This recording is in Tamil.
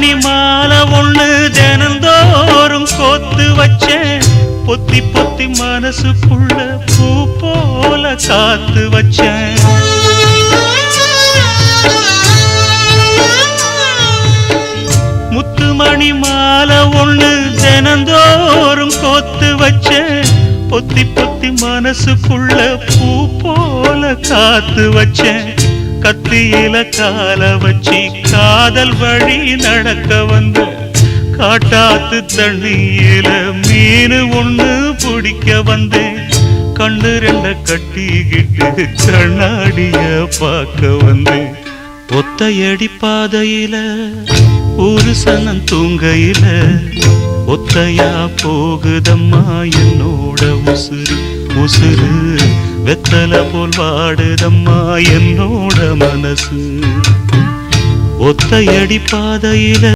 மணி மாலை ஒண்ணு தினந்தோறும் கோத்து வச்சேன். பொத்தி பொத்தி மனசுக்குள்ள பூ போல காத்து வச்சேன். முத்துமணி மாலை ஒண்ணு தினந்தோறும் கோத்து வச்சேன். பொத்தி பொத்தி மனசுக்குள்ள பூ போல காத்து வச்சேன். கத்தியில கால வச்சி காதல் வழி நடக்க வந்த காட்டாத்து தண்ணியில மீனு ஒண்ணு பிடிக்க வந்தேன். கண்ணு ரெண்ட கட்டிக்கிட்டு கண்ணாடிய பார்க்க வந்தேன். ஒத்தையடி பாதையில ஒரு சனம் தூங்கையில ஒத்தையா போகுதம்மா என்னோட உசுறு. உசுறு வெத்தல போல் வாடுதம்மா என்னோட மனசு. ஒத்தையடி பாதையில